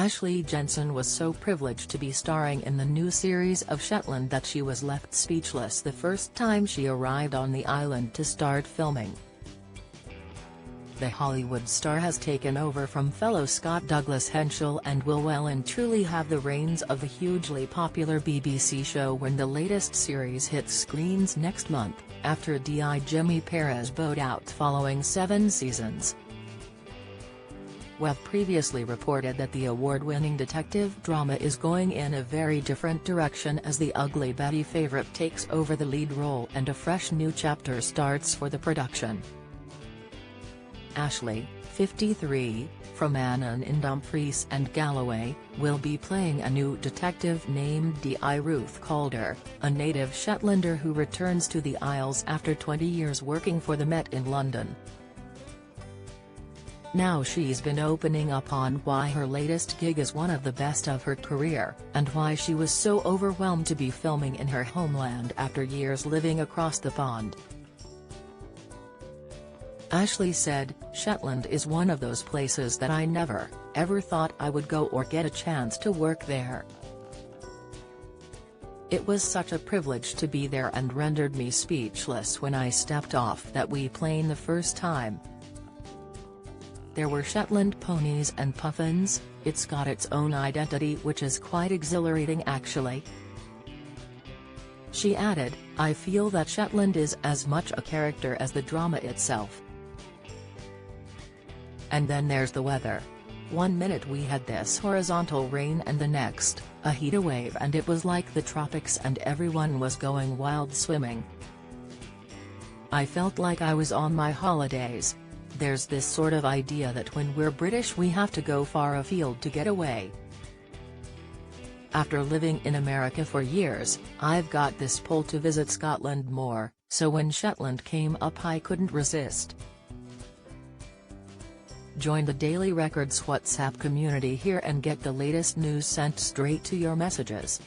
Ashley Jensen was so privileged to be starring in the new series of Shetland that she was left speechless the first time she arrived on the island to start filming. The Hollywood star has taken over from fellow Scott Douglas Henshall and will well and truly have the reins of the hugely popular BBC show when the latest series hits screens next month, after Di Jimmy Perez bowed out following 7 seasons. We've previously reported that the award-winning detective drama is going in a very different direction as the Ugly Betty favorite takes over the lead role and a fresh new chapter starts for the production. Ashley, 53, from Annan in Dumfries and Galloway, will be playing a new detective named Di Ruth Calder, a native Shetlander who returns to the Isles after 20 years working for the Met in London. Now she's been opening up on why her latest gig is one of the best of her career, and why she was so overwhelmed to be filming in her homeland after years living across the pond. Ashley said, "Shetland is one of those places that I never, ever thought I would go or get a chance to work there. It was such a privilege to be there and rendered me speechless when I stepped off that wee plane the first time. There were Shetland ponies and puffins, it's got its own identity which is quite exhilarating actually." She added, "I feel that Shetland is as much a character as the drama itself. And then there's the weather. One minute we had this horizontal rain and the next, a heat wave, and it was like the tropics and everyone was going wild swimming. I felt like I was on my holidays. There's this sort of idea that when we're British we have to go far afield to get away. After living in America for years, I've got this pull to visit Scotland more, so when Shetland came up I couldn't resist." Join the Daily Records WhatsApp community here and get the latest news sent straight to your messages.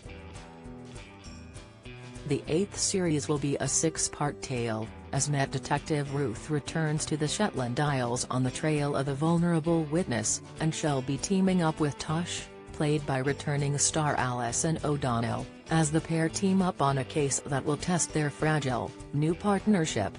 The 8th series will be a 6-part tale, as Met Detective Ruth returns to the Shetland Isles on the trail of a vulnerable witness, and shall be teaming up with Tosh, played by returning star Alison O'Donnell, as the pair team up on a case that will test their fragile, new partnership.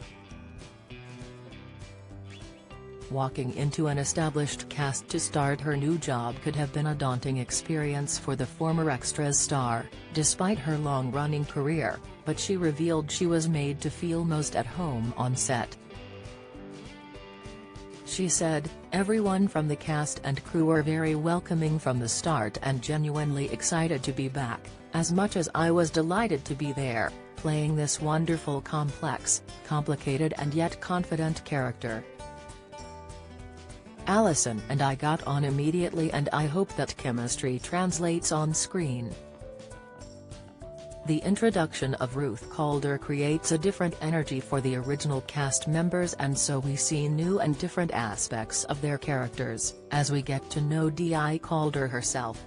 Walking into an established cast to start her new job could have been a daunting experience for the former Extras star, despite her long-running career, but she revealed she was made to feel most at home on set. She said, "Everyone from the cast and crew were very welcoming from the start and genuinely excited to be back, as much as I was delighted to be there, playing this wonderful complex, complicated and yet confident character. Alison and I got on immediately and I hope that chemistry translates on screen." The introduction of Ruth Calder creates a different energy for the original cast members, and so we see new and different aspects of their characters, as we get to know Di Calder herself.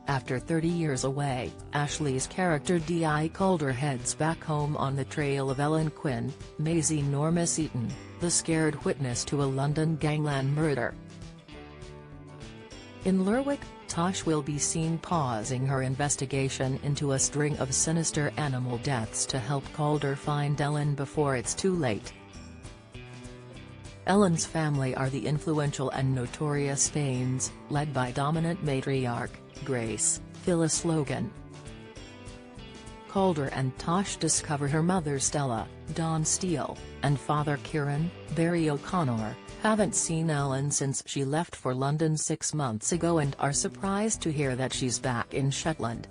After 30 years away, Ashley's character Di Calder heads back home on the trail of Ellen Quinn, Maisie Norma Seaton, the scared witness to a London gangland murder. In Lerwick, Tosh will be seen pausing her investigation into a string of sinister animal deaths to help Calder find Ellen before it's too late. Ellen's family are the influential and notorious Fanes, led by dominant matriarch, Grace, Phyllis Logan. Calder and Tosh discover her mother Stella, Dawn Steele, and father Kieran, Barry O'Connor, haven't seen Ellen since she left for London 6 months ago and are surprised to hear that she's back in Shetland.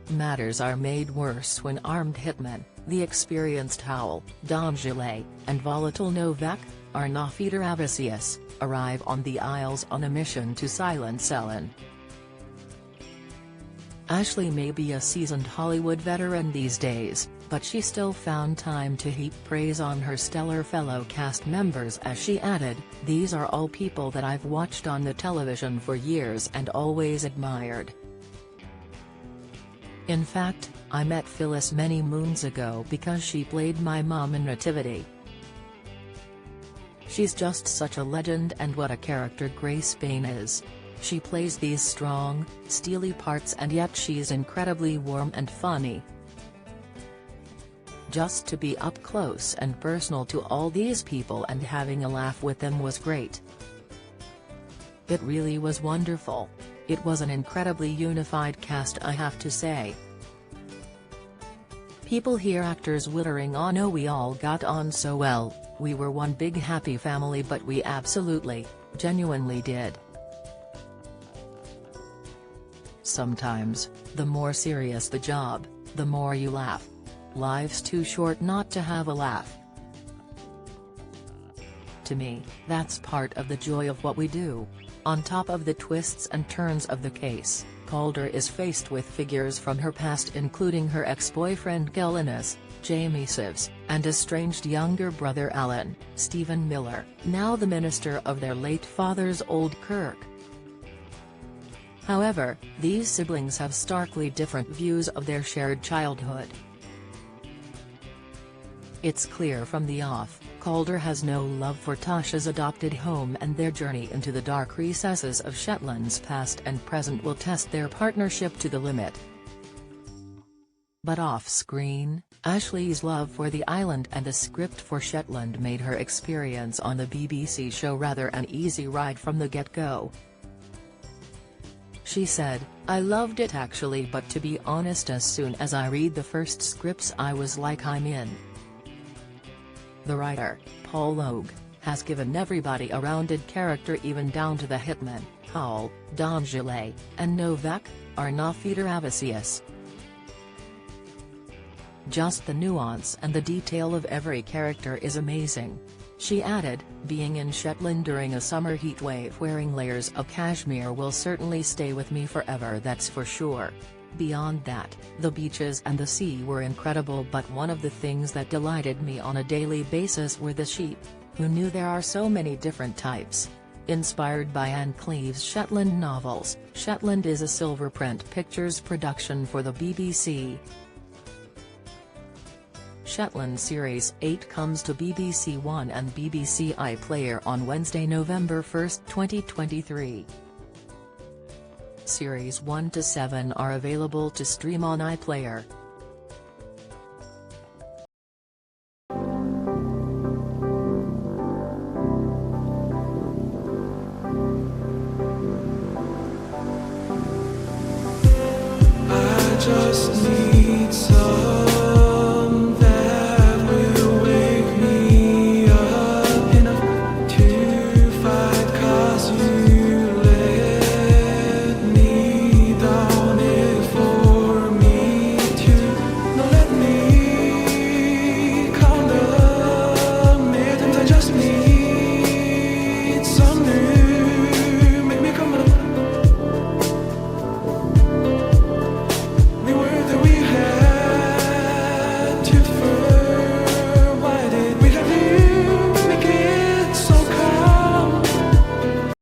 Matters are made worse when armed hitmen, the experienced Howell, Dom Gillet, and volatile Novak, Arnaughter Avicius, arrive on the Isles on a mission to silence Ellen. Ashley may be a seasoned Hollywood veteran these days, but she still found time to heap praise on her stellar fellow cast members as she added, "These are all people that I've watched on the television for years and always admired. In fact, I met Phyllis many moons ago because she played my mom in Nativity." She's just such a legend, and what a character Grace Bain is. She plays these strong, steely parts, and yet she's incredibly warm and funny. Just to be up close and personal to all these people and having a laugh with them was great. It really was wonderful. It was an incredibly unified cast, I have to say. People hear actors wittering on, "Oh, we all got on so well, we were one big happy family," but we absolutely, genuinely did. Sometimes, the more serious the job, the more you laugh. Life's too short not to have a laugh. To me, that's part of the joy of what we do. On top of the twists and turns of the case, Calder is faced with figures from her past, including her ex-boyfriend Gillinas, Jamie Sivs, and estranged younger brother Alan, Stephen Miller, now the minister of their late father's old kirk. However, these siblings have starkly different views of their shared childhood. It's clear from the off, Calder has no love for Tasha's adopted home, and their journey into the dark recesses of Shetland's past and present will test their partnership to the limit. But off-screen, Ashley's love for the island and the script for Shetland made her experience on the BBC show rather an easy ride from the get-go. She said, "I loved it actually, but to be honest, as soon as I read the first scripts I was like, I'm in." The writer, Paul Logue, has given everybody a rounded character, even down to the hitmen, Howell, D'Angele, and Novak, Arnaufider Avicius. "Just the nuance and the detail of every character is amazing." She added, "Being in Shetland during a summer heatwave wearing layers of cashmere will certainly stay with me forever, that's for sure. Beyond that, the beaches and the sea were incredible, but one of the things that delighted me on a daily basis were the sheep. Who knew there are so many different types?" Inspired by Anne Cleeve's Shetland novels, Shetland is a Silverprint Pictures production for the BBC. Shetland Series 8 comes to BBC One and BBC iPlayer on Wednesday, November 1, 2023. Series 1 to 7 are available to stream on iPlayer.